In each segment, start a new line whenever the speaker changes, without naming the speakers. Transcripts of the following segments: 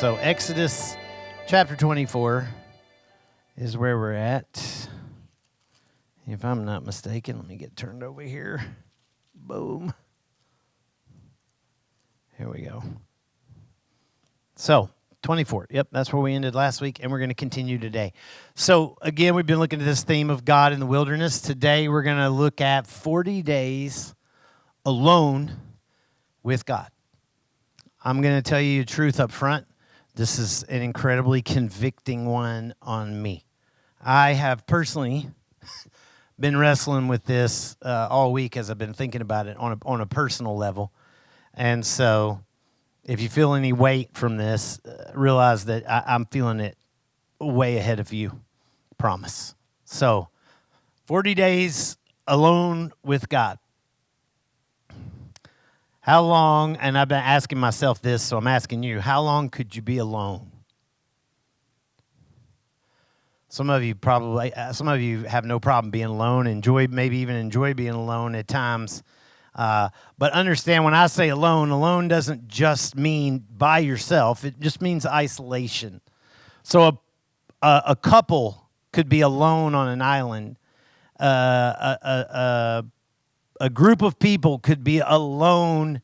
So Exodus chapter 24 is where we're at. If I'm not mistaken, let me get turned over here. Boom. Here we go. So 24. Yep, that's where we ended last week, and we're going to continue today. So again, we've been looking at this theme of God in the wilderness. Today, we're going to look at 40 days alone with God. I'm going to tell you the truth up front. This is an incredibly convicting one on me. I have personally been wrestling with this all week as I've been thinking about it on a personal level. And so if you feel any weight from this, realize that I'm feeling it way ahead of you. Promise. So 40 days alone with God. How long, and I've been asking myself this, so I'm asking you, how long could you be alone? Some of you have no problem being alone, maybe even enjoy being alone at times. But understand when I say alone doesn't just mean by yourself. It just means isolation. So a couple could be alone on an island. A group of people could be alone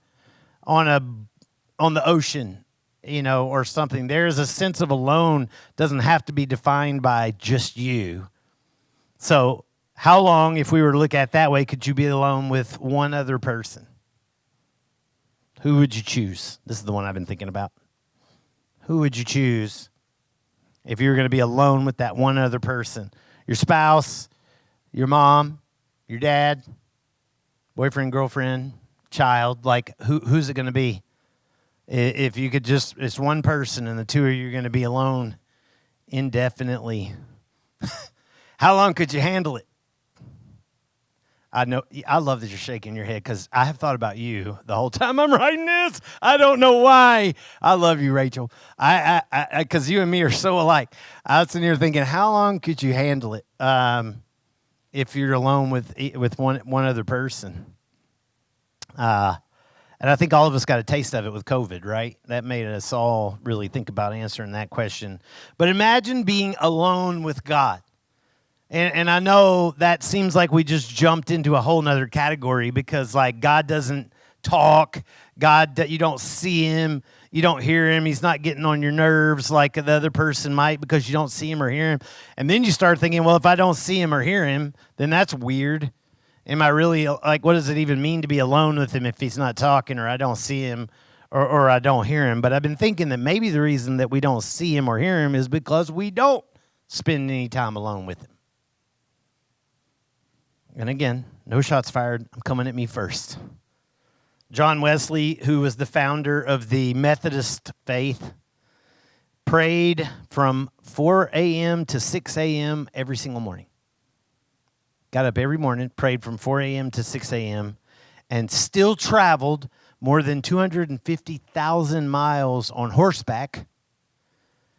on the ocean, or something. There's a sense of alone doesn't have to be defined by just you. So how long, if we were to look at it that way, could you be alone with one other person? Who would you choose? This is the one I've been thinking about. Who would you choose if you were going to be alone with that one other person? Your spouse, your mom, your dad, boyfriend, girlfriend, child, like who's it going to be? If you could it's one person and the two of you are going to be alone indefinitely. How long could you handle it? I know, I love that you're shaking your head because I have thought about you the whole time I'm writing this. I don't know why. I love you, Rachel. Because you and me are so alike. I was sitting here thinking, how long could you handle it if you're alone with one other person? And I think all of us got a taste of it with COVID, right? That made us all really think about answering that question. But imagine being alone with God. And I know that seems like we just jumped into a whole nother category because, like, God doesn't talk. You don't see him. You don't hear him. He's not getting on your nerves like the other person might because you don't see him or hear him. And then you start thinking, well, if I don't see him or hear him, then that's weird. Am I really, like, what does it even mean to be alone with him if he's not talking or I don't see him or I don't hear him? But I've been thinking that maybe the reason that we don't see him or hear him is because we don't spend any time alone with him. And again, no shots fired. I'm coming at me first. John Wesley, who was the founder of the Methodist faith, prayed from 4 a.m. to 6 a.m. every single morning. Got up every morning, prayed from 4 a.m. to 6 a.m., and still traveled more than 250,000 miles on horseback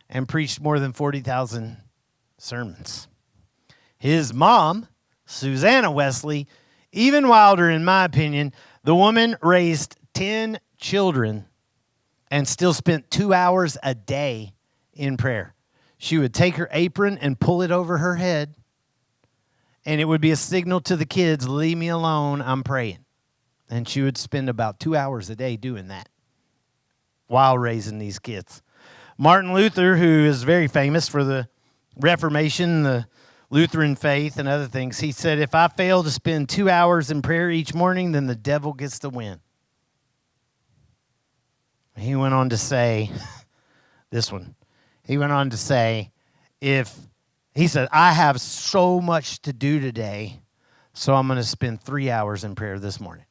and preached more than 40,000 sermons. His mom, Susanna Wesley, even wilder in my opinion, the woman raised 10 children and still spent 2 hours a day in prayer. She would take her apron and pull it over her head, and it would be a signal to the kids, leave me alone, I'm praying. And she would spend about 2 hours a day doing that while raising these kids. Martin Luther, who is very famous for the Reformation, the Lutheran faith, and other things, he said, if I fail to spend 2 hours in prayer each morning, then the devil gets to win. He went on to say, this one, he went on to say, he said, I have so much to do today, so I'm going to spend 3 hours in prayer this morning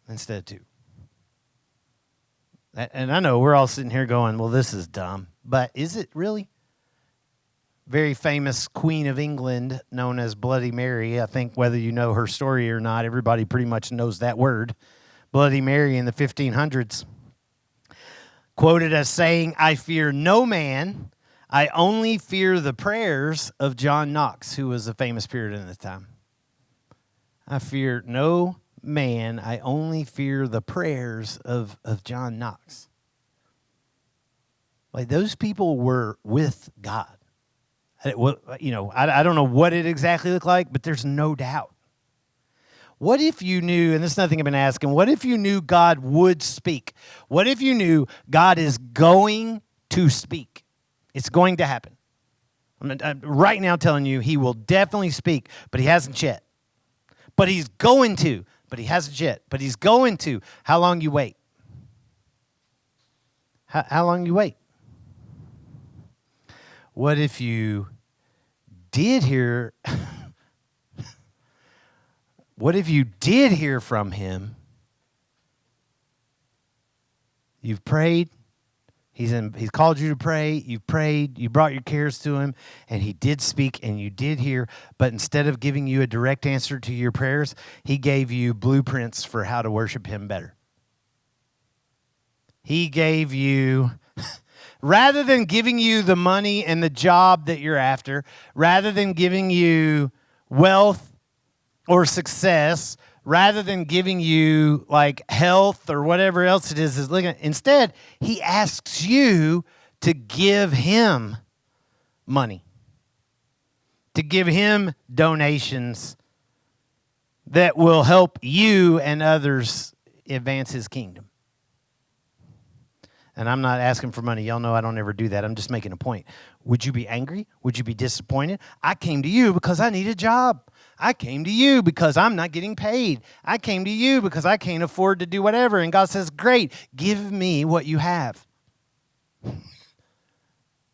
instead of 2. And I know we're all sitting here going, well, this is dumb. But is it really? Very famous Queen of England known as Bloody Mary. I think whether you know her story or not, everybody pretty much knows that word. Bloody Mary in the 1500s. Quoted as saying, I fear no man. I only fear the prayers of John Knox, who was a famous Puritan at the time. I fear no man. I only fear the prayers of John Knox. Like those people were with God. I don't know what it exactly looked like, but there's no doubt. What if you knew, and this is nothing I've been asking, what if you knew God would speak? What if you knew God is going to speak? It's going to happen. I'm right now telling you he will definitely speak, but he hasn't yet. But he's going to, but he hasn't yet. But he's going to. How long you wait? How long you wait? What if you did hear... What if you did hear from him? You've prayed. He's called you to pray. You've prayed. You brought your cares to him, and he did speak, and you did hear. But instead of giving you a direct answer to your prayers, he gave you blueprints for how to worship him better. He gave you, rather than giving you the money and the job that you're after, rather than giving you wealth or success, rather than giving you like health or whatever else it is looking at. Instead, he asks you to give him money, to give him donations that will help you and others advance his kingdom. And I'm not asking for money. Y'all know I don't ever do that. I'm just making a point. Would you be angry? Would you be disappointed? I came to you because I need a job. I came to you because I'm not getting paid. I came to you because I can't afford to do whatever. And God says, great, give me what you have.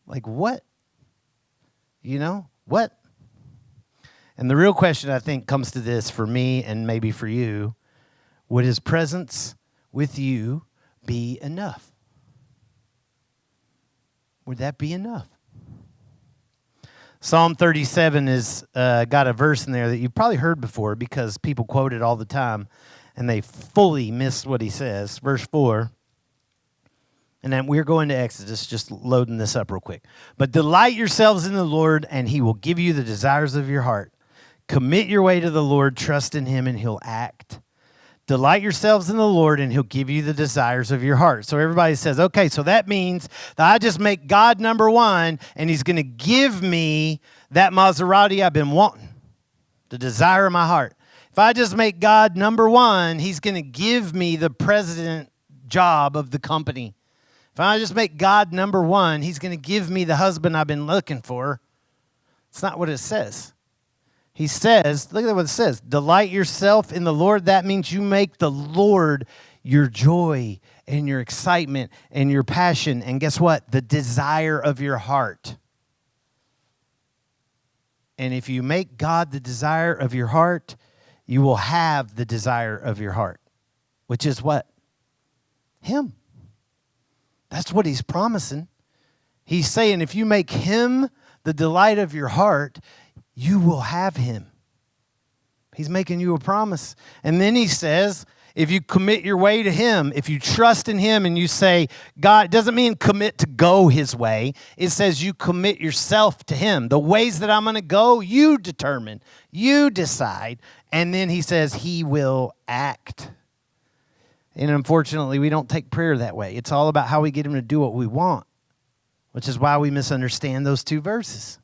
Like what? You know, what? And the real question, I think, comes to this for me and maybe for you. Would his presence with you be enough? Would that be enough? Psalm 37 is got a verse in there that you've probably heard before because people quote it all the time and they fully miss what he says. Verse 4, and then we're going to Exodus, just loading this up real quick. But delight yourselves in the Lord, and he will give you the desires of your heart. Commit your way to the Lord, trust in him, and he'll act. Delight yourselves in the Lord, and he'll give you the desires of your heart. So everybody says, okay, so that means that I just make God number one, and he's going to give me that Maserati I've been wanting, the desire of my heart. If I just make God number one, he's going to give me the president job of the company. If I just make God number one, he's going to give me the husband I've been looking for. It's not what it says. He says, look at what it says, delight yourself in the Lord. That means you make the Lord your joy and your excitement and your passion. And guess what? The desire of your heart. And if you make God the desire of your heart, you will have the desire of your heart, which is what? Him. That's what he's promising. He's saying if you make him the delight of your heart, you will have him. He's making you a promise. And then he says, if you commit your way to him, if you trust in him and you say, God, it doesn't mean commit to go his way. It says you commit yourself to him. The ways that I'm going to go, you determine. You decide. And then he says he will act. And unfortunately, we don't take prayer that way. It's all about how we get him to do what we want, which is why we misunderstand those two verses.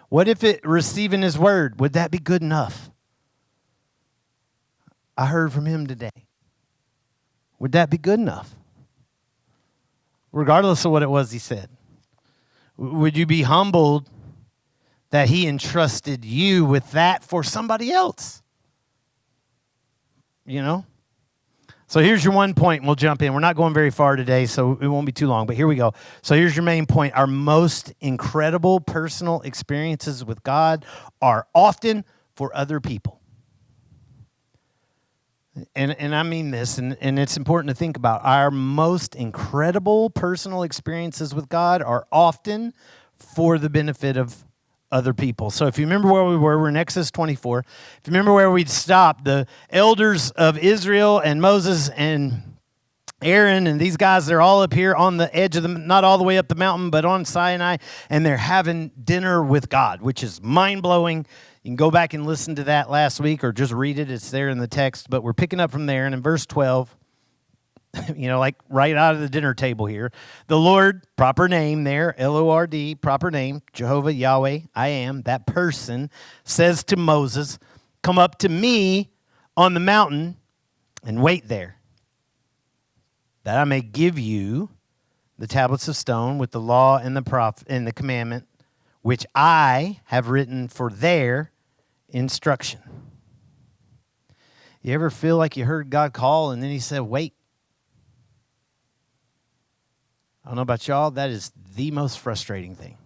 What if receiving his word, would that be good enough? I heard from him today. Would that be good enough? Regardless of what it was he said. Would you be humbled that he entrusted you with that for somebody else? You know? So here's your one point, and we'll jump in. We're not going very far today, so it won't be too long, but here we go. So here's your main point. Our most incredible personal experiences with God are often for other people. And I mean this, and it's important to think about. Our most incredible personal experiences with God are often for the benefit of other people. So if you remember where we were, we're in Exodus 24. If you remember where we'd stopped, the elders of Israel and Moses and Aaron and these guys, they're all up here on the edge of the, not all the way up the mountain, but on Sinai, and they're having dinner with God, which is mind-blowing. You can go back and listen to that last week or just read it. It's there in the text, but we're picking up from there. And in verse 12, like right out of the dinner table here. The Lord, proper name there, Lord, proper name, Jehovah, Yahweh, I am, that person, says to Moses, come up to me on the mountain and wait there, that I may give you the tablets of stone with the law and the prophet and the commandment, which I have written for their instruction. You ever feel like you heard God call and then he said, wait? I don't know about y'all, that is the most frustrating thing.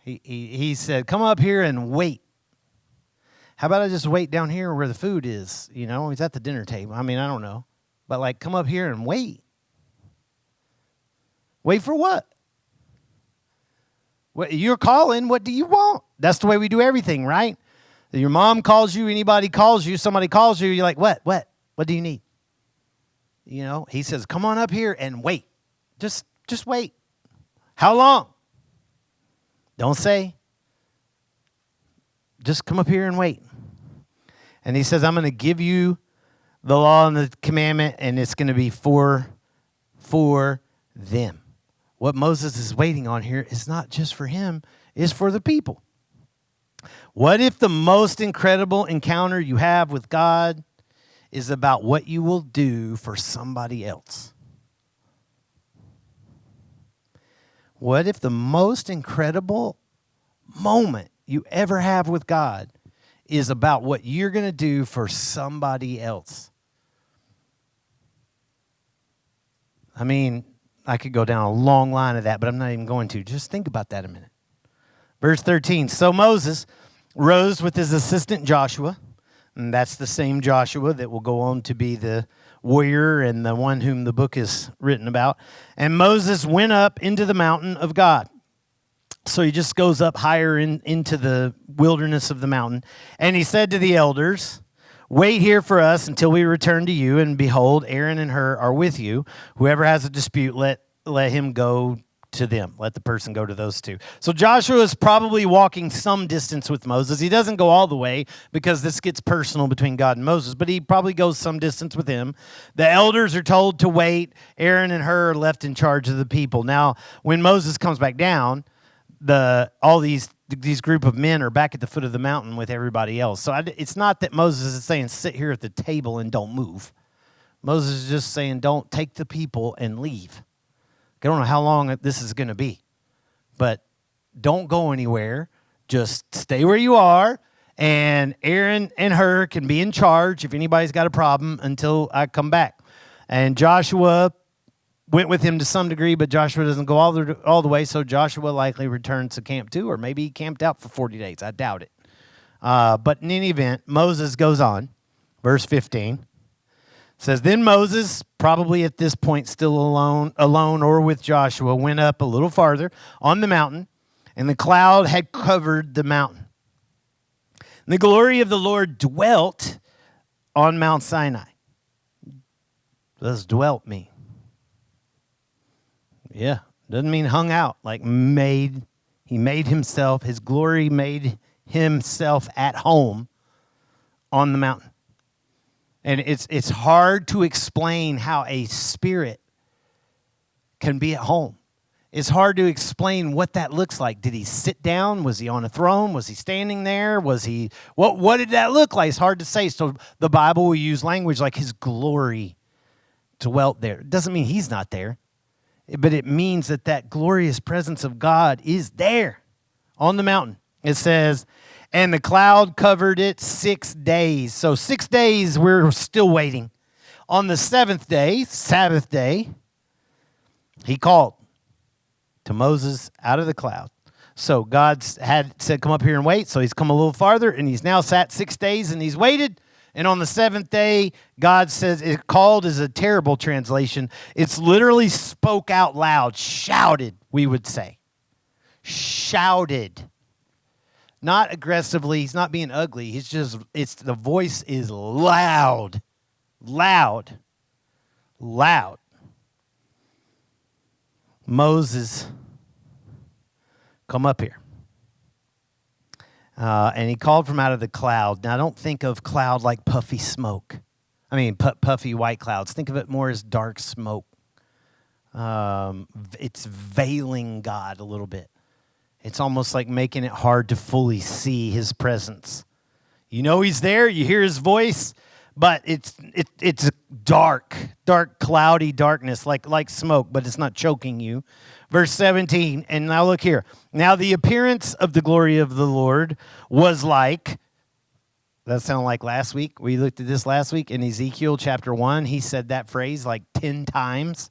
He said, come up here and wait. How about I just wait down here where the food is? He's at the dinner table. I mean, I don't know. But come up here and wait. Wait for what? You're calling. What do you want? That's the way we do everything, right? Your mom calls you, anybody calls you, somebody calls you, you're like, what? What do you need? He says, come on up here and wait. Just wait. How long? Don't say. Just come up here and wait. And he says, I'm going to give you the law and the commandment, and it's going to be for them. What Moses is waiting on here is not just for him, it's for the people. What if the most incredible encounter you have with God is about what you will do for somebody else? What if the most incredible moment you ever have with God is about what you're going to do for somebody else? I mean, I could go down a long line of that, but I'm not even going to. Just think about that a minute. Verse 13, so Moses rose with his assistant Joshua, and that's the same Joshua that will go on to be the warrior and the one whom the book is written about. And Moses went up into the mountain of God. So he just goes up higher into the wilderness of the mountain. And he said to the elders, wait here for us until we return to you. And behold, Aaron and Hur are with you. Whoever has a dispute, let him go to them. Let the person go to those two. So Joshua is probably walking some distance with Moses. He doesn't go all the way because this gets personal between God and Moses, but he probably goes some distance with him. The elders are told to wait. Aaron and Hur are left in charge of the people. Now, when Moses comes back down, all these group of men are back at the foot of the mountain with everybody else. So it's not that Moses is saying, sit here at the table and don't move. Moses is just saying, don't take the people and leave. I don't know how long this is going to be, but don't go anywhere. Just stay where you are, and Aaron and Hur can be in charge if anybody's got a problem until I come back. And Joshua went with him to some degree, but Joshua doesn't go all the way, so Joshua likely returns to camp 2, or maybe he camped out for 40 days. I doubt it. But in any event, Moses goes on. Verse 15 says, then Moses, probably at this point still alone or with Joshua, went up a little farther on the mountain, and the cloud had covered the mountain. And the glory of the Lord dwelt on Mount Sinai. What does dwelt mean? Yeah, doesn't mean hung out, like he made himself, his glory made himself at home on the mountain. And it's hard to explain how a spirit can be at home. It's hard to explain what that looks like. Did he sit down? Was he on a throne? Was he standing there? What did that look like? It's hard to say. So the Bible will use language like his glory dwelt there. It doesn't mean he's not there, but it means that glorious presence of God is there on the mountain. It says, and the cloud covered it 6 days. So 6 days we're still waiting. On the 7th day, Sabbath day, he called to Moses out of the cloud. So God had said, come up here and wait. So he's come a little farther, and he's now sat 6 days, and he's waited. And on the 7th day, God says, it called is a terrible translation. It's literally spoke out loud, shouted, we would say. Shouted. Not aggressively, he's not being ugly. The voice is loud. Loud. Loud. Moses, come up here. And he called from out of the cloud. Now, don't think of cloud like puffy smoke. puffy white clouds. Think of it more as dark smoke. It's veiling God a little bit. It's almost like making it hard to fully see his presence. You know he's there, you hear his voice, but it's dark, cloudy darkness, like smoke, but it's not choking you. Verse 17, and now look here. Now the appearance of the glory of the Lord was like, that sounded like last week. We looked at this last week in Ezekiel chapter 1. He said that phrase like 10 times.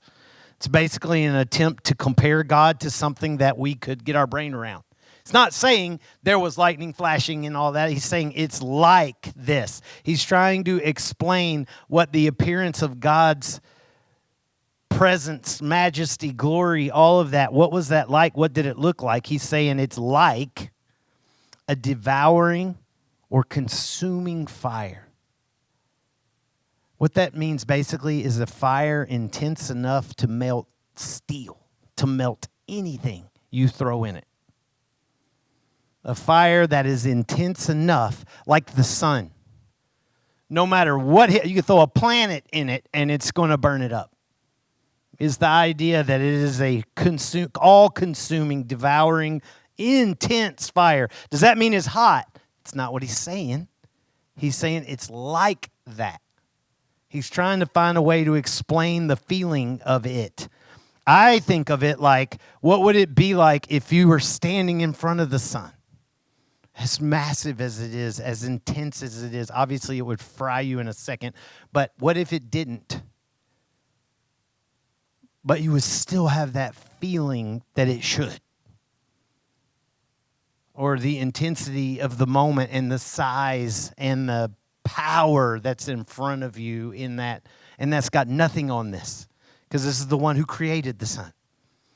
It's basically an attempt to compare God to something that we could get our brain around. It's not saying there was lightning flashing and all that. He's saying it's like this. He's trying to explain what the appearance of God's presence, majesty, glory, all of that. What was that like? What did it look like? He's saying it's like a devouring or consuming fire. What that means basically is a fire intense enough to melt steel, to melt anything you throw in it. A fire that is intense enough, like the sun. No matter what, you can throw a planet in it and it's going to burn it up. Is the idea that it is a all-consuming, devouring, intense fire. Does that mean it's hot? It's not what he's saying. He's saying it's like that. He's trying to find a way to explain the feeling of it. I think of it like, what would it be like if you were standing in front of the sun? As massive as it is, as intense as it is, obviously it would fry you in a second, but what if it didn't? But you would still have that feeling that it should. Or the intensity of the moment and the size and the power that's in front of you in that, and that's got nothing on this, because this is the one who created the sun.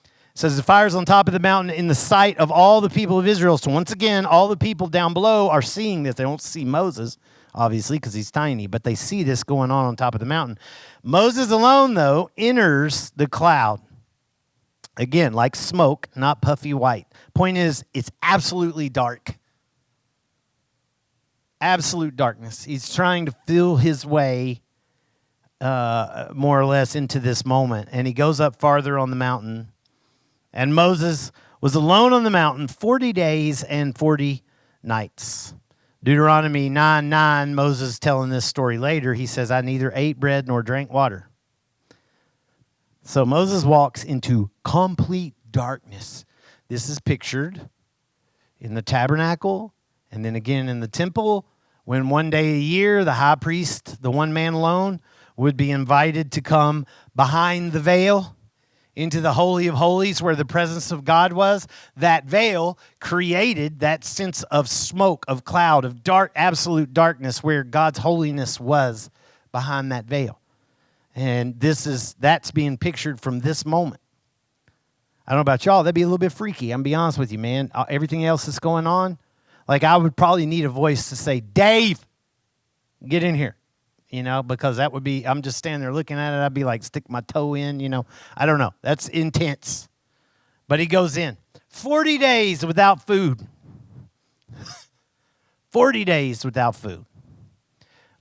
It says the fire's on top of the mountain in the sight of all the people of Israel. So once again, all the people down below are seeing this. They don't see Moses, obviously, because he's tiny, but they see this going on top of the mountain. Moses alone, though, enters the cloud. Again, like smoke, not puffy white. Point is, it's absolutely dark. Absolute darkness. He's trying to feel his way more or less into this moment. And he goes up farther on the mountain. And Moses was alone on the mountain 40 days and 40 nights. Deuteronomy 9:9, Moses telling this story later, he says, I neither ate bread nor drank water. So Moses walks into complete darkness. This is pictured in the tabernacle and then again in the temple, when one day a year the high priest, the one man alone, would be invited to come behind the veil into the Holy of Holies where the presence of God was. That veil created that sense of smoke, of cloud, of dark, absolute darkness where God's holiness was behind that veil. And that's being pictured from this moment. I don't know about y'all, that'd be a little bit freaky. I'm going to be honest with you, man. Everything else that's going on, like I would probably need a voice to say, Dave, get in here. Because that would be, I'm just standing there looking at it. I'd be like, stick my toe in, I don't know. That's intense. But he goes in. 40 days without food. 40 days without food.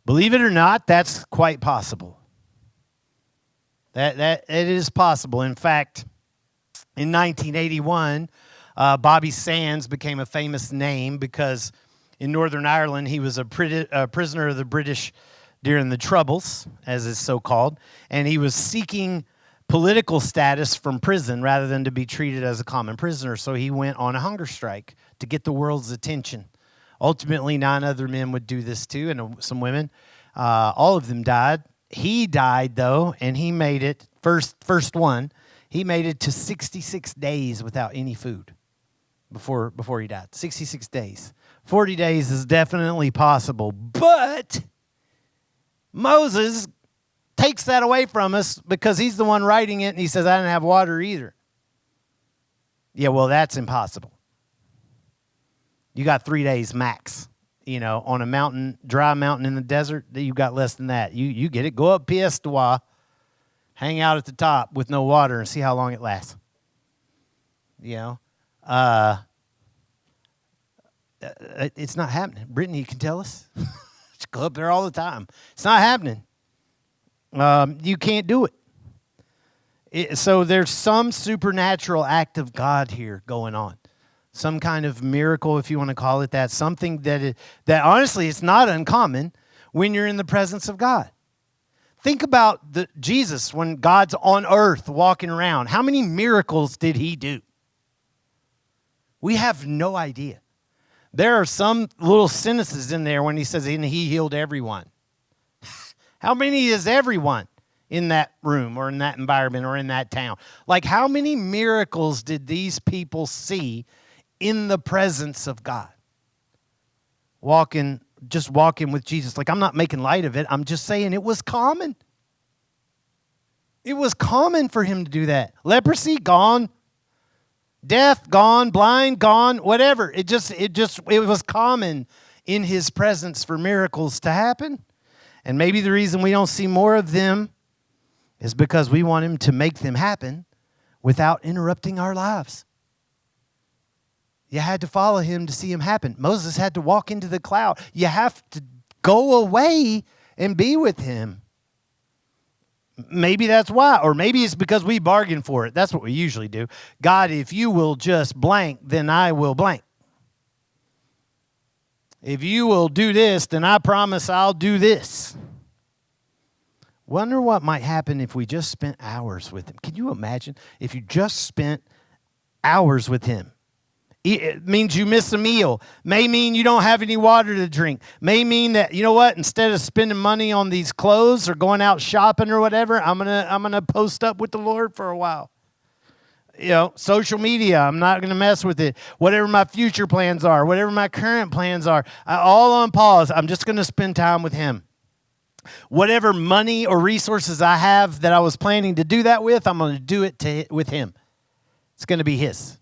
Believe it or not, that's quite possible. That it is possible. In fact, in 1981, Bobby Sands became a famous name because in Northern Ireland, he was a prisoner of the British during the Troubles, as is so called, and he was seeking political status from prison rather than to be treated as a common prisoner. So he went on a hunger strike to get the world's attention. Ultimately, 9 other men would do this too, and some women. All of them died. He died, though, and he made it, first one, he made it to 66 days without any food before he died. 66 days. 40 days is definitely possible, but Moses takes that away from us because he's the one writing it, and he says, I didn't have water either. Yeah, well, that's impossible. You got 3 days max, on a mountain, dry mountain in the desert. You got less than that. You get it. Go up Piestewa, hang out at the top with no water, and see how long it lasts. It's not happening. Brittany, you can tell us. Go up there all the time. It's not happening. You can't do it. So there's some supernatural act of God here going on. Some kind of miracle, if you want to call it that. Something that honestly, it's not uncommon when you're in the presence of God. Think about Jesus when God's on earth walking around. How many miracles did he do? We have no idea. There are some little sentences in there when he says, and he healed everyone. How many is everyone in that room or in that environment or in that town? Like, how many miracles did these people see in the presence of God? Just walking with Jesus. Like, I'm not making light of it. I'm just saying it was common. It was common for him to do that. Leprosy, gone. Deaf, gone. Blind, gone. Whatever. It was common in his presence for miracles to happen. And maybe the reason we don't see more of them is because we want him to make them happen without interrupting our lives. You had to follow him to see him happen. Moses had to walk into the cloud. You have to go away and be with him. Maybe that's why. Or maybe it's because we bargain for it. That's what we usually do. God, if you will just blank, then I will blank. If you will do this, then I promise I'll do this. Wonder what might happen if we just spent hours with him. Can you imagine if you just spent hours with him? It means you miss a meal. May mean you don't have any water to drink. May mean that, you know what, instead of spending money on these clothes or going out shopping or whatever, I'm gonna post up with the Lord for a while. You know, social media, I'm not going to mess with it. Whatever my future plans are, whatever my current plans are, all on pause. I'm just going to spend time with him. Whatever money or resources I have that I was planning to do that with, I'm going to do it with him. It's going to be his.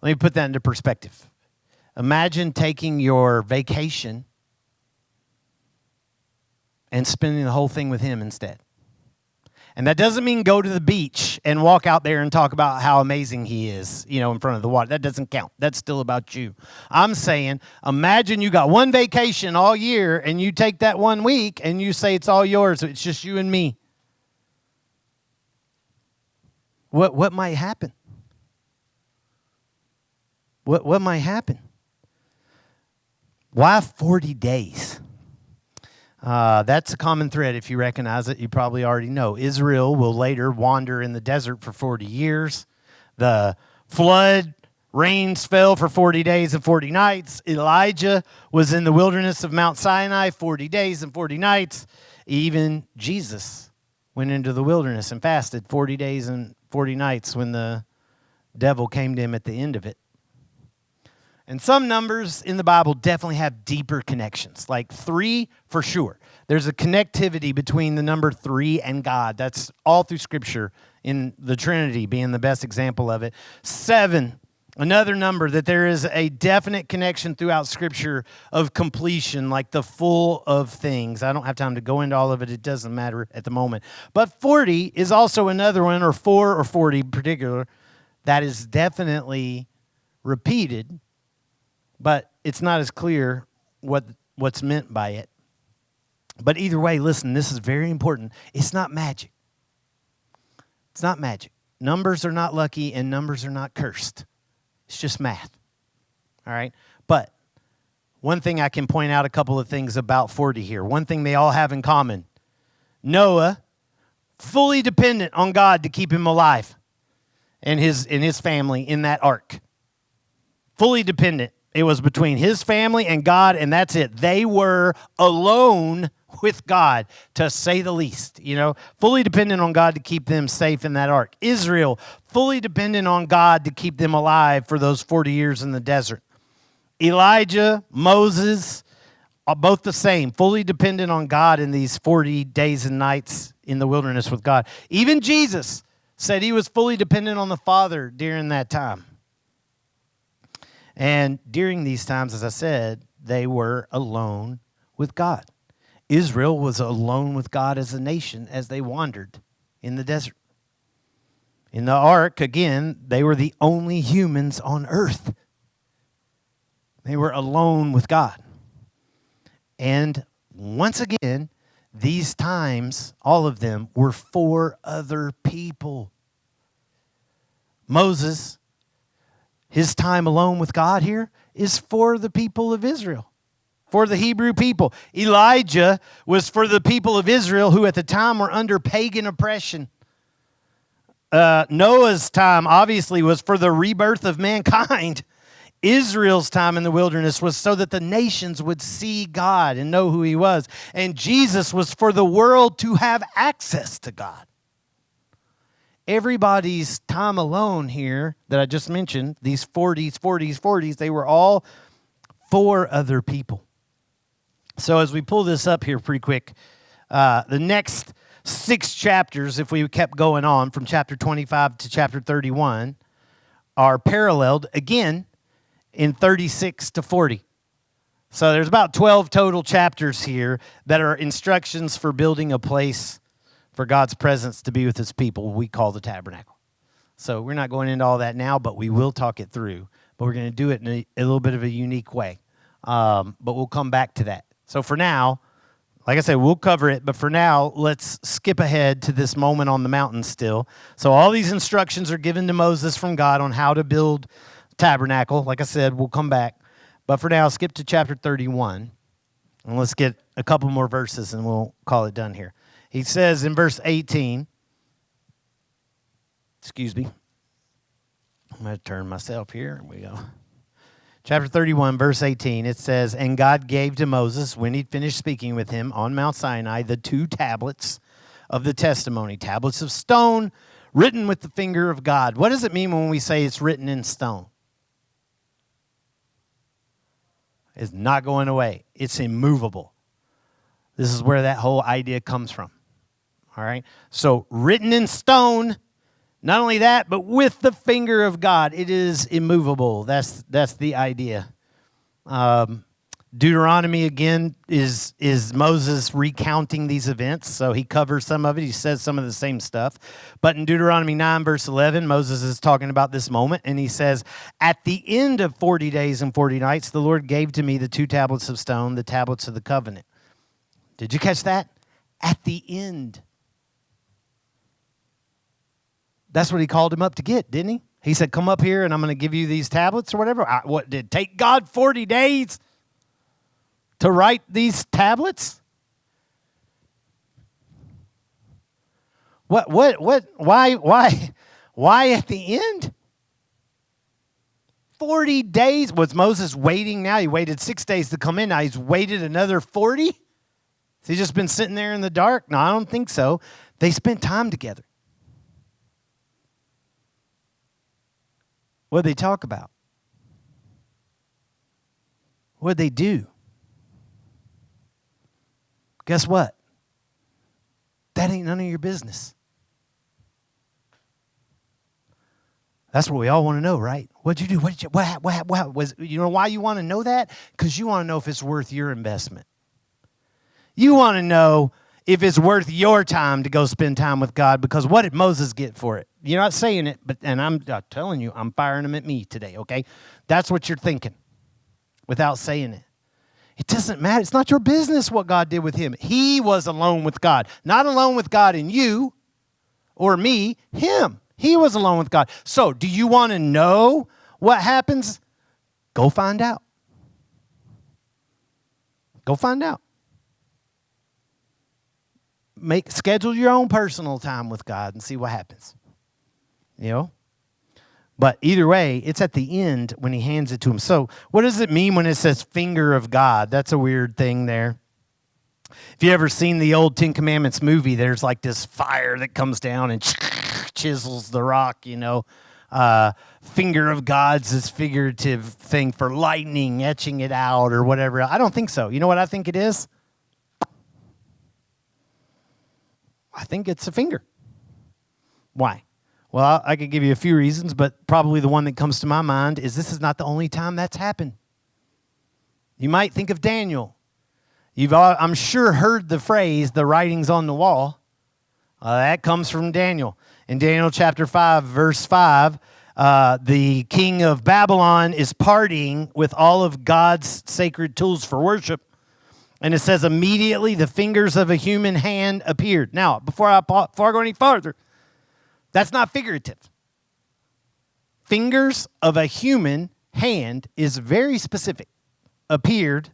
Let me put that into perspective. Imagine taking your vacation and spending the whole thing with him instead. And that doesn't mean go to the beach and walk out there and talk about how amazing he is, you know, in front of the water. That doesn't count. That's still about you. I'm saying, imagine you got one vacation all year and you take that 1 week and you say it's all yours. It's just you and me. What might happen? What might happen? Why 40 days? That's a common thread. If you recognize it, you probably already know. Israel will later wander in the desert for 40 years. The flood, rains fell for 40 days and 40 nights. Elijah was in the wilderness of Mount Sinai 40 days and 40 nights. Even Jesus went into the wilderness and fasted 40 days and 40 nights when the devil came to him at the end of it. And some numbers in the Bible definitely have deeper connections, like 3 for sure. There's a connectivity between the number 3 and God. That's all through Scripture, in the Trinity being the best example of it. 7, another number that there is a definite connection throughout Scripture of completion, like the full of things. I don't have time to go into all of it. It doesn't matter at the moment. But 40 is also another one, or 4 or 40 in particular, that is definitely repeated. But it's not as clear what's meant by it. But either way, listen, this is very important. It's not magic. It's not magic. Numbers are not lucky and numbers are not cursed. It's just math. All right? But one thing I can point out a couple of things about 40 here. One thing they all have in common. Noah, fully dependent on God to keep him alive and his family in that ark. Fully dependent. It was between his family and God, and that's it. They were alone with God, to say the least. You know, fully dependent on God to keep them safe in that ark. Israel, fully dependent on God to keep them alive for those 40 years in the desert. Elijah, Moses, both the same, fully dependent on God in these 40 days and nights in the wilderness with God. Even Jesus said he was fully dependent on the Father during that time. And during these times, as I said, they were alone with God. Israel was alone with God as a nation as they wandered in the desert. In the ark, again, they were the only humans on earth. They were alone with God. And once again, these times, all of them, were for other people. Moses, his time alone with God here is for the people of Israel, for the Hebrew people. Elijah was for the people of Israel who at the time were under pagan oppression. Noah's time obviously was for the rebirth of mankind. Israel's time in the wilderness was so that the nations would see God and know who he was. And Jesus was for the world to have access to God. Everybody's time alone here that I just mentioned, these 40s, they were all for other people. So as we pull this up here pretty quick, the next 6 chapters, if we kept going on from chapter 25 to chapter 31, are paralleled again in 36 to 40. So there's about 12 total chapters here that are instructions for building a place for God's presence to be with his people, we call the tabernacle. So we're not going into all that now, but we will talk it through. But we're going to do it in a little bit of a unique way. But we'll come back to that. So for now, like I said, we'll cover it. But for now, let's skip ahead to this moment on the mountain still. So all these instructions are given to Moses from God on how to build tabernacle. Like I said, we'll come back. But for now, skip to chapter 31. And let's get a couple more verses and we'll call it done here. He says in verse 18, excuse me. I'm going to turn myself here. Here we go. Chapter 31, verse 18, it says, "And God gave to Moses, when he'd finished speaking with him on Mount Sinai, the 2 tablets of the testimony, tablets of stone, written with the finger of God." What does it mean when we say it's written in stone? It's not going away. It's immovable. This is where that whole idea comes from. All right? So written in stone, not only that, but with the finger of God. It is immovable. That's the idea. Deuteronomy, again, is Moses recounting these events. So he covers some of it. He says some of the same stuff. But in Deuteronomy 9, verse 11, Moses is talking about this moment. And he says, "At the end of 40 days and 40 nights, the Lord gave to me the 2 tablets of stone, the tablets of the covenant." Did you catch that? At the end. That's what he called him up to get, didn't he? He said, "Come up here and I'm going to give you these tablets," or whatever. What did it take God 40 days to write these tablets? Why at the end? 40 days. Was Moses waiting now? He waited 6 days to come in. Now he's waited another 40? Has he just been sitting there in the dark? No, I don't think so. They spent time together. What did they talk about? What did they do? Guess what? That ain't none of your business. That's what we all want to know, right? What'd you do? What was, you know why you want to know that? Because you want to know if it's worth your investment. You want to know if it's worth your time to go spend time with God, because what did Moses get for it? You're not saying it, and I'm telling you, I'm firing them at me today, okay? That's what you're thinking without saying it. It doesn't matter. It's not your business what God did with him. He was alone with God. Not alone with God in you or me, him. He was alone with God. So, do you want to know what happens? Go find out. Go find out. Schedule your own personal time with God and see what happens. You know? But either way, it's at the end when he hands it to him. So what does it mean when it says finger of God? That's a weird thing there. If you ever seen the old 10 Commandments movie, there's like this fire that comes down and chisels the rock, you know. Finger of God's this figurative thing for lightning, etching it out or whatever. I don't think so. You know what I think it is? I think it's a finger. Why? Well, I could give you a few reasons, but probably the one that comes to my mind is this is not the only time that's happened. You might think of Daniel. You've, I'm sure, heard the phrase, the writing's on the wall. That comes from Daniel. In Daniel chapter 5, verse 5, the king of Babylon is partying with all of God's sacred tools for worship. And it says, immediately the fingers of a human hand appeared. Now, before I go any farther, that's not figurative. Fingers of a human hand is very specific. Appeared,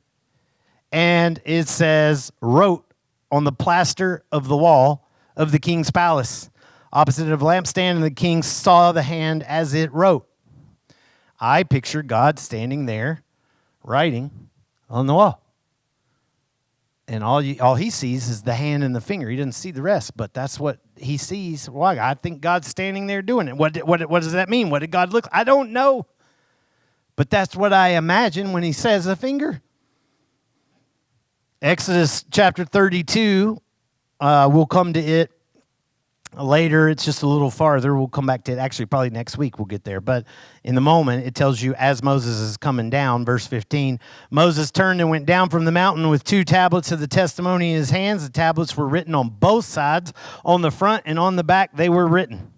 and it says, wrote on the plaster of the wall of the king's palace, opposite of a lampstand, and the king saw the hand as it wrote. I picture God standing there writing on the wall. And all he sees is the hand and the finger. He doesn't see the rest, but that's what he sees. Well, I think God's standing there doing it. What does that mean? What did God look like? I don't know. But that's what I imagine when he says a finger. Exodus chapter 32, we'll come to it later. It's just a little farther. We'll come back to it. Actually, probably next week we'll get there. But in the moment, it tells you as Moses is coming down, verse 15, Moses turned and went down from the mountain with 2 tablets of the testimony in his hands. The tablets were written on both sides. On the front and on the back, they were written,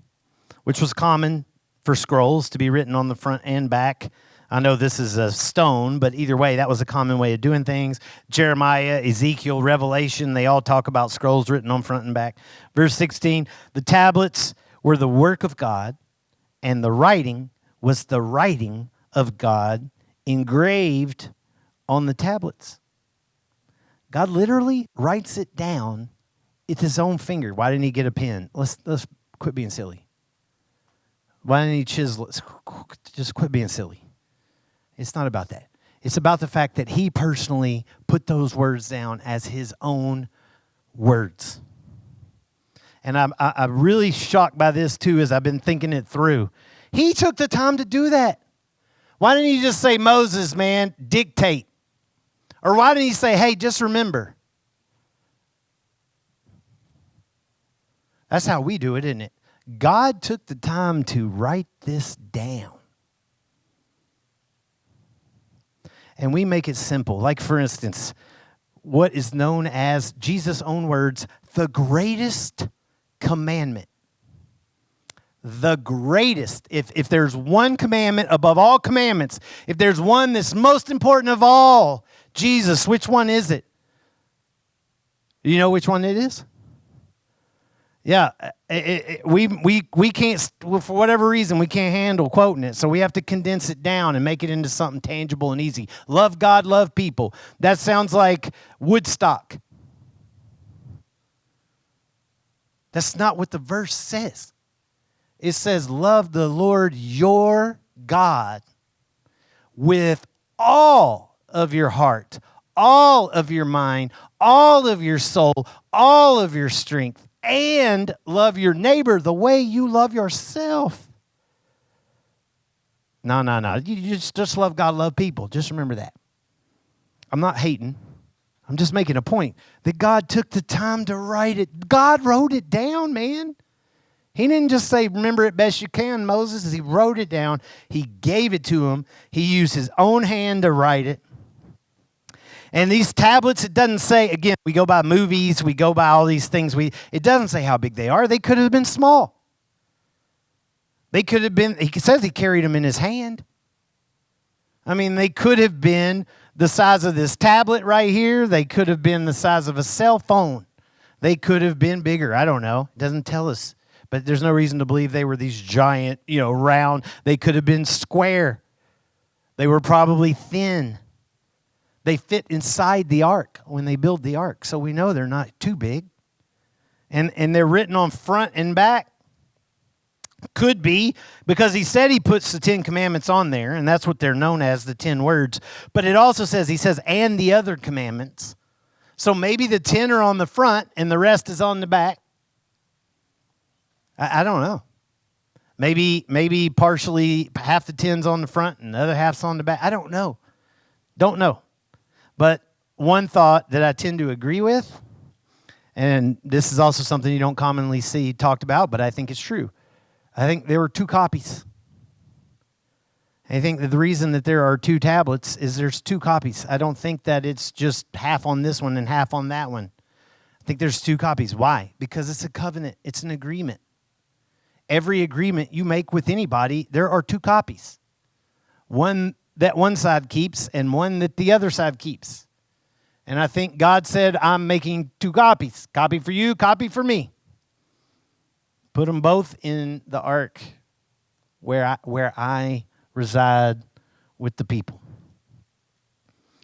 which was common for scrolls to be written on the front and back. I know this is a stone, but either way, that was a common way of doing things. Jeremiah, Ezekiel, Revelation, they all talk about scrolls written on front and back. Verse 16, the tablets were the work of God, and the writing was the writing of God engraved on the tablets. God literally writes it down with his own finger. Why didn't he get a pen? Let's quit being silly. Why didn't he chisel it? Just quit being silly. It's not about that. It's about the fact that he personally put those words down as his own words. And I'm really shocked by this too as I've been thinking it through. He took the time to do that. Why didn't he just say, Moses, man, dictate? Or why didn't he say, hey, just remember? That's how we do it, isn't it? God took the time to write this down. And we make it simple. Like, for instance, what is known as Jesus' own words, the greatest commandment. The greatest. If there's one commandment above all commandments, if there's one that's most important of all, Jesus, which one is it? Do you know which one it is? Yeah, we can't, for whatever reason, we can't handle quoting it. So we have to condense it down and make it into something tangible and easy. Love God, love people. That sounds like Woodstock. That's not what the verse says. It says, love the Lord your God with all of your heart, all of your mind, all of your soul, all of your strength. And love your neighbor the way you love yourself. No. You just love God, love people. Just remember that. I'm not hating. I'm just making a point that God took the time to write it. God wrote it down, man. He didn't just say, remember it best you can, Moses. He wrote it down. He gave it to him. He used his own hand to write it. And these tablets, it doesn't say, again, we go by movies, we go by all these things. It doesn't say how big they are. They could have been small. They could have been, he says he carried them in his hand. I mean, they could have been the size of this tablet right here. They could have been the size of a cell phone. They could have been bigger. I don't know. It doesn't tell us. But there's no reason to believe they were these giant, round. They could have been square. They were probably thin. They fit inside the ark when they build the ark. So we know they're not too big. And they're written on front and back. Could be because he said he puts the 10 commandments on there, and that's what they're known as, the 10 words. But it also says, he says, and the other commandments. So maybe the 10 are on the front and the rest is on the back. I don't know. Maybe partially half the 10's on the front and the other half's on the back. I don't know. Don't know. But one thought that I tend to agree with, and this is also something you don't commonly see talked about, but I think it's true. I think there were 2 copies. I think that the reason that there are 2 tablets is there's 2 copies. I don't think that it's just half on this one and half on that one. I think there's 2 copies. Why? Because it's a covenant. It's an agreement. Every agreement you make with anybody, there are 2 copies. One that one side keeps and one that the other side keeps. And I think God said, I'm making 2 copies. Copy for you, copy for me. Put them both in the ark where I reside with the people.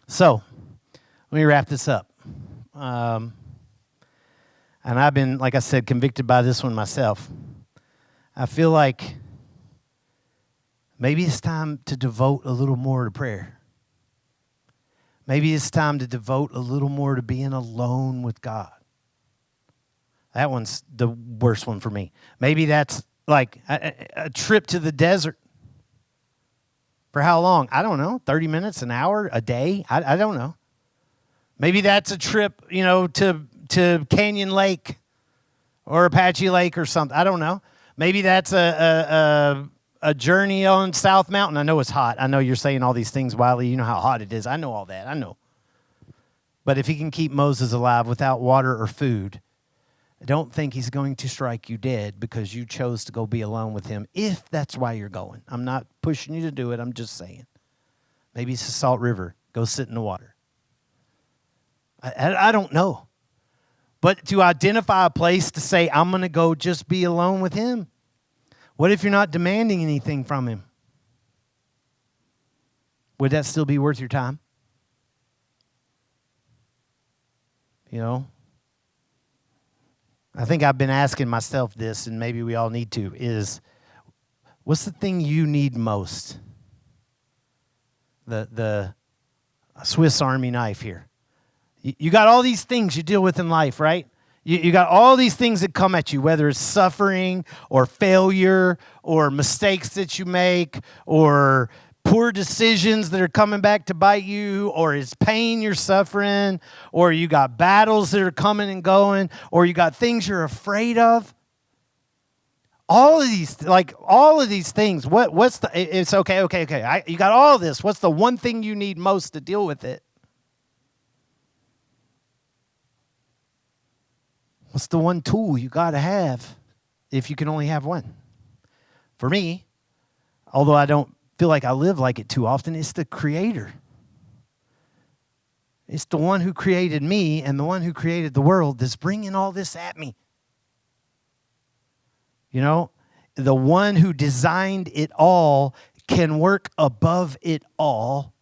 So, let me wrap this up. And I've been, like I said, convicted by this one myself. I feel like maybe it's time to devote a little more to prayer. Maybe it's time to devote a little more to being alone with God. That one's the worst one for me. Maybe that's like a trip to the desert. For how long? I don't know. 30 minutes, an hour, a day? I don't know. Maybe that's a trip, to Canyon Lake or Apache Lake or something. I don't know. Maybe that's a journey on South Mountain. I know it's hot. I know you're saying all these things, Wiley. You know how hot it is. I know all that. I know. But if he can keep Moses alive without water or food, I don't think he's going to strike you dead because you chose to go be alone with him, if that's why you're going. I'm not pushing you to do it. I'm just saying. Maybe it's the Salt River. Go sit in the water. I don't know. But to identify a place to say, I'm going to go just be alone with him. What if you're not demanding anything from him? Would that still be worth your time? I think I've been asking myself this, and maybe we all need to, is what's the thing you need most? The Swiss Army knife here. You got all these things you deal with in life, right? You got all these things that come at you, whether it's suffering or failure or mistakes that you make or poor decisions that are coming back to bite you, or it's pain you're suffering, or you got battles that are coming and going, or you got things you're afraid of. All of these things, what's the, it's okay. You got all this. What's the one thing you need most to deal with it? What's the one tool you got to have if you can only have one? For me, although I don't feel like I live like it too often, it's the Creator. It's the one who created me and the one who created the world that's bringing all this at me. The one who designed it all can work above it all.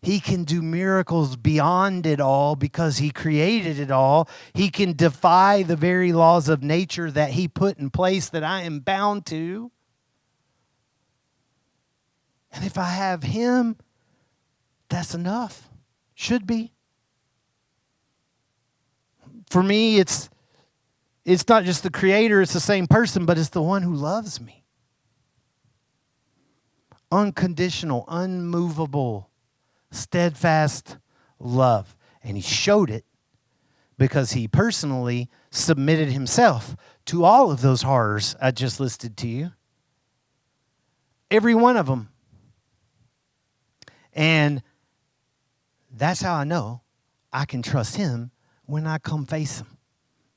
He can do miracles beyond it all because he created it all. He can defy the very laws of nature that he put in place that I am bound to. And if I have him, that's enough. Should be. For me, it's not just the Creator, it's the same person, but it's the one who loves me. Unconditional, unmovable, steadfast love. And he showed it because he personally submitted himself to all of those horrors I just listed to you. Every one of them. And that's how I know I can trust him when I come face him.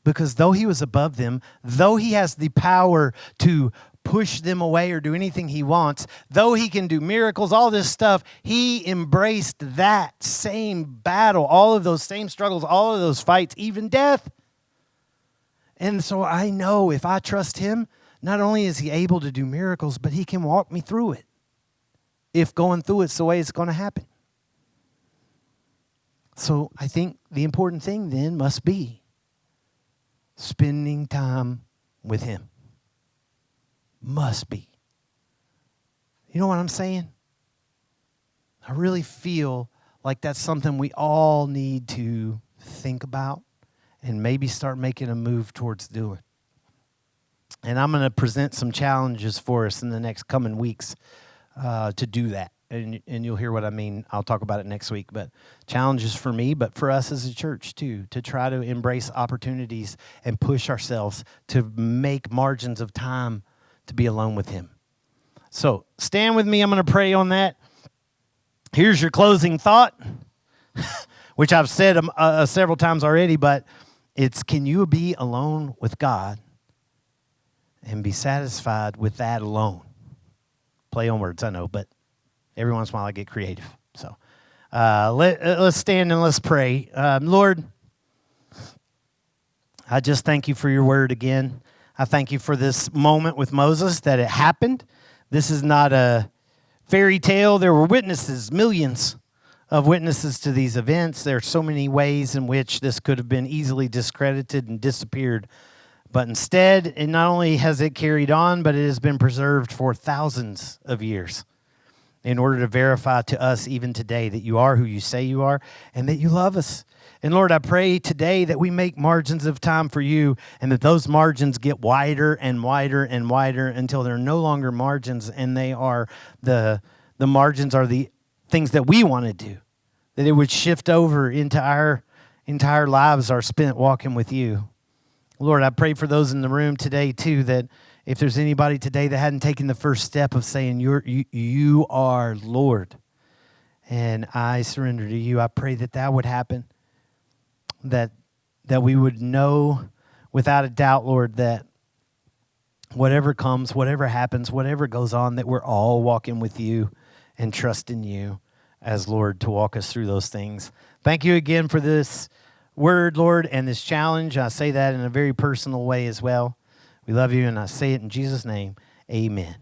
Because though he was above them, though he has the power to push them away or do anything he wants, though he can do miracles, all this stuff, he embraced that same battle, all of those same struggles, all of those fights, even death. And so I know if I trust him, not only is he able to do miracles, but he can walk me through it. If going through it's the way it's going to happen. So I think the important thing then must be spending time with him. Must be. You know what I'm saying? I really feel like that's something we all need to think about and maybe start making a move towards doing. And I'm going to present some challenges for us in the next coming weeks to do that. And you'll hear what I mean. I'll talk about it next week. But challenges for me, but for us as a church too, to try to embrace opportunities and push ourselves to make margins of time to be alone with him. So stand with me. I'm going to pray on that. Here's your closing thought, which I've said several times already, but it's, can you be alone with God and be satisfied with that alone? Play on words, I know, but every once in a while I get creative. So Let's stand and let's pray. Lord, I just thank you for your word again. I thank you for this moment with Moses, that it happened. This is not a fairy tale. There were witnesses, millions of witnesses to these events. There are so many ways in which this could have been easily discredited and disappeared. But instead, it not only has it carried on, but it has been preserved for thousands of years in order to verify to us even today that you are who you say you are and that you love us. And Lord, I pray today that we make margins of time for you, and that those margins get wider and wider and wider until they're no longer margins, and they are the margins are the things that we want to do, that it would shift over into our entire lives are spent walking with you. Lord, I pray for those in the room today too, that if there's anybody today that hadn't taken the first step of saying you are Lord and I surrender to you, I pray that would happen. That we would know without a doubt, Lord, that whatever comes, whatever happens, whatever goes on, that we're all walking with you and trusting you as Lord to walk us through those things. Thank you again for this word, Lord, and this challenge. I say that in a very personal way as well. We love you, and I say it in Jesus' name. Amen.